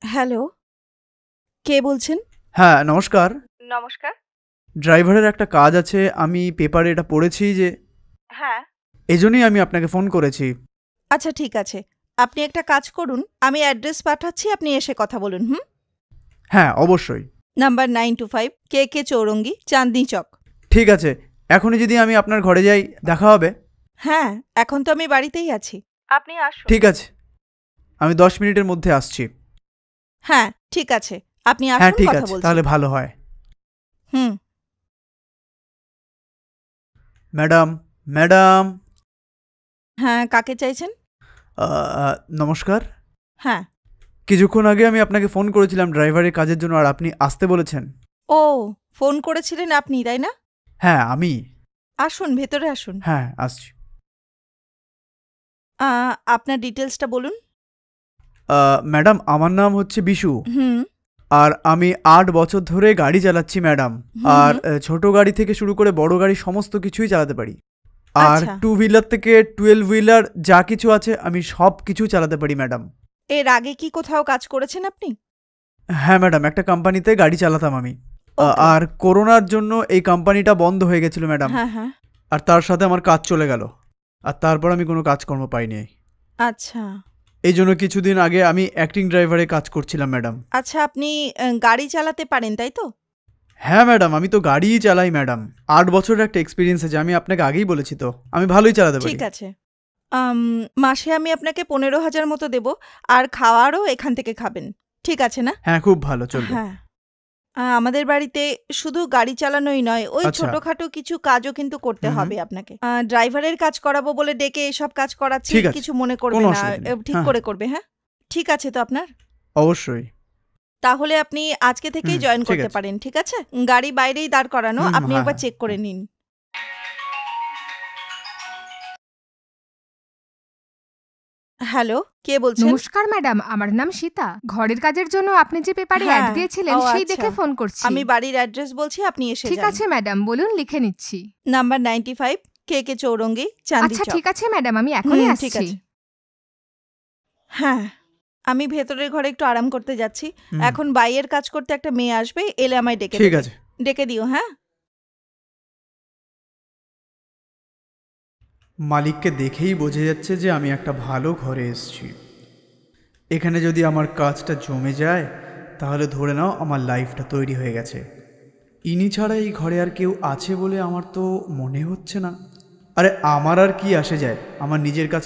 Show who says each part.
Speaker 1: Hello, কে বলছেন?
Speaker 2: হ্যাঁ, নমস্কার।
Speaker 1: নমস্কার।
Speaker 2: ড্রাইভারের একটা কাজ আছে। আমি পেপারে এটা পড়েছি যে
Speaker 1: হ্যাঁ।
Speaker 2: এজন্যই আমি আপনাকে ফোন করেছি।
Speaker 1: আচ্ছা ঠিক আছে। আপনি একটা কাজ করুন, আমি অ্যাড্রেস পাঠাচ্ছি, আপনি এসে কথা বলুন, হুম?
Speaker 2: হ্যাঁ, অবশ্যই।
Speaker 1: নাম্বার 925 KK চৌরঙ্গি, চাঁদনী চক।
Speaker 2: ঠিক আছে। এখনই যদি আমি আপনার ঘরে যাই, দেখা হবে?
Speaker 1: হ্যাঁ, এখন তো আমি বাড়িতেই আছি। আপনি আসুন।
Speaker 2: ঠিক আছে। আমি ১০ মিনিটের মধ্যে আসছি।
Speaker 1: হ্যাঁ, ঠিক আছে। আপনি
Speaker 2: হ্যাঁ,
Speaker 1: আসুন,
Speaker 2: ঠিক
Speaker 1: কথা
Speaker 2: আছে।
Speaker 1: বলছি।
Speaker 2: তাহলে ভালো হয়।
Speaker 1: হুম,
Speaker 2: ম্যাডাম, ম্যাডাম।
Speaker 1: হ্যাঁ, কাকে চাইছেন?
Speaker 2: আ নমস্কার।
Speaker 1: হ্যাঁ।
Speaker 2: কিছুক্ষণ আগে আমি আপনাকে ফোন করেছিলাম ড্রাইভারের কাজের জন্য, আর আপনি আসতে বলেছেন।
Speaker 1: ও, ফোন করেছিলেন আপনি, তাই না?
Speaker 2: হ্যাঁ, আমি।
Speaker 1: আসুন, ভেতরে আসুন।
Speaker 2: হ্যাঁ, আসছি।
Speaker 1: আ আপনার ডিটেইলসটা বলুন।
Speaker 2: ম্যাডাম, আমার নাম হচ্ছে বিশু।
Speaker 1: হুম,
Speaker 2: আর আমি ৮ বছর ধরে গাড়ি চালাচ্ছি ম্যাডাম।
Speaker 1: হুম,
Speaker 2: আর
Speaker 1: হুম।
Speaker 2: ছোট গাড়ি থেকে শুরু করে বড় গাড়ি সমস্ত কিছুই চালাতে পারি। আর
Speaker 1: আচ্ছা।
Speaker 2: 2 হুইলার থেকে 12 হুইলার যা কিছু আছে আমি সব কিছু চালাতে পারি ম্যাডাম।
Speaker 1: এর আগে কি কোথাও কাজ করেছেন আপনি?
Speaker 2: হ্যাঁ ম্যাডাম, একটা কোম্পানিতে গাড়ি চালাতাম আমি।
Speaker 1: ওকে।
Speaker 2: আর করোনার জন্য এই কোম্পানিটা বন্ধ হয়ে গেছিল ম্যাডাম।
Speaker 1: হ্যাঁ, হ্যাঁ।
Speaker 2: আর তার সাথে আমার কাজ চলে গেল। আর তারপর আমি কোনো কাজকর্ম পাইনি।
Speaker 1: আচ্ছা।
Speaker 2: এই জন্য কিছুদিন আগে আমি অ্যাক্টিং ড্রাইভারে কাজ করছিলাম ম্যাডাম।
Speaker 1: আচ্ছা, আপনি গাড়ি চালাতে পারেন, তাই তো?
Speaker 2: হ্যাঁ ম্যাডাম, আমি তো গাড়িই চালাই ম্যাডাম। ৮ বছরের একটা এক্সপিরিয়েন্স আছে, আমি আপনাকে আগেই বলেছি তো। আমি ভালোই চালাতে পারি।
Speaker 1: ঠিক আছে। আম মাসে আমি আপনাকে ১৫,০০০ মতো দেব। আর খাওয়ারও এখান থেকে খাবেন। ঠিক আছে না?
Speaker 2: হ্যাঁ, খুব ভালো চলবে।
Speaker 1: হ্যাঁ। আমাদের বাড়িতে শুধু গাড়ি চালানোই নয়, ওই
Speaker 2: আচ্ছা,
Speaker 1: ছোটখাটো কিছু কাজও কিন্তু করতে
Speaker 2: হুম, হুম।
Speaker 1: হবে আপনাকে। ড্রাইভারের কাজ করাবো বলে ডেকে এসব কাজ করাচ্ছি,
Speaker 2: ঠিক আছে।
Speaker 1: কিছু মনে করবে
Speaker 2: কোনো
Speaker 1: না।
Speaker 2: অসুবিধা নেই।
Speaker 1: ঠিক
Speaker 2: হ্যাঁ,
Speaker 1: করে
Speaker 2: হ্যাঁ।
Speaker 1: করবে, হ্যাঁ? ঠিক আছে তো আপনার?
Speaker 2: অবশ্যই।
Speaker 1: তাহলে আপনি আজকে থেকেই
Speaker 2: হুম,
Speaker 1: জয়েন
Speaker 2: ঠিক
Speaker 1: করতে
Speaker 2: আছে।
Speaker 1: পারেন, ঠিক আছে? গাড়ি বাইরেই দাঁড় করানো,
Speaker 2: হুম, হুম।
Speaker 1: আপনি
Speaker 2: হ্যাঁ,
Speaker 1: একবার
Speaker 2: হ্যাঁ,
Speaker 1: চেক করে
Speaker 2: হ্যাঁ।
Speaker 1: নিন। হ্যালো, কে বলছেন?
Speaker 3: নমস্কার ম্যাডাম, আমার নাম সীতা। ঘরের কাজের জন্য আপনি যে পেপারে অ্যাড
Speaker 1: হ্যাঁ,
Speaker 3: দিয়েছিলেন
Speaker 1: ও
Speaker 3: সেই
Speaker 1: আচ্ছা।
Speaker 3: দেখে ফোন করছি।
Speaker 1: আমি বাড়ির অ্যাড্রেস বলছি, আপনি এসে
Speaker 3: ঠিক
Speaker 1: যান।
Speaker 3: আছে ম্যাডাম, বলুন, লিখে নিচ্ছি।
Speaker 1: নাম্বার 95 KK চৌরঙ্গি, চাঁদনী
Speaker 3: আচ্ছা
Speaker 1: চক।
Speaker 3: ঠিক আছে ম্যাডাম, আমি এখনই
Speaker 1: ঠিক
Speaker 3: আসছি।
Speaker 1: আছে। হ্যাঁ, আমি ভেতরের ঘরে একটু আরাম করতে যাচ্ছি।
Speaker 2: হুম,
Speaker 1: এখন বাইরের কাজ করতে একটা মেয়ে আসবে, এলে আমায় ডেকে
Speaker 2: ঠিক
Speaker 1: দেবে।
Speaker 2: আছে।
Speaker 1: ডেকে দিও, হ্যাঁ?
Speaker 2: মালিককে দেখেই বোঝা যাচ্ছে যে আমি একটা ভালো ঘরে এসেছি। এখানে যদি আমার কাজটা জমে যায়, তাহলে ধরে নাও আমার লাইফটা তৈরি হয়ে গেছে। ইনি ছাড়া এই ঘরে আর কেউ আছে বলে আমার তো মনে হচ্ছে না। আরে আমার আর কি আসে যায়, আমার নিজের কাজ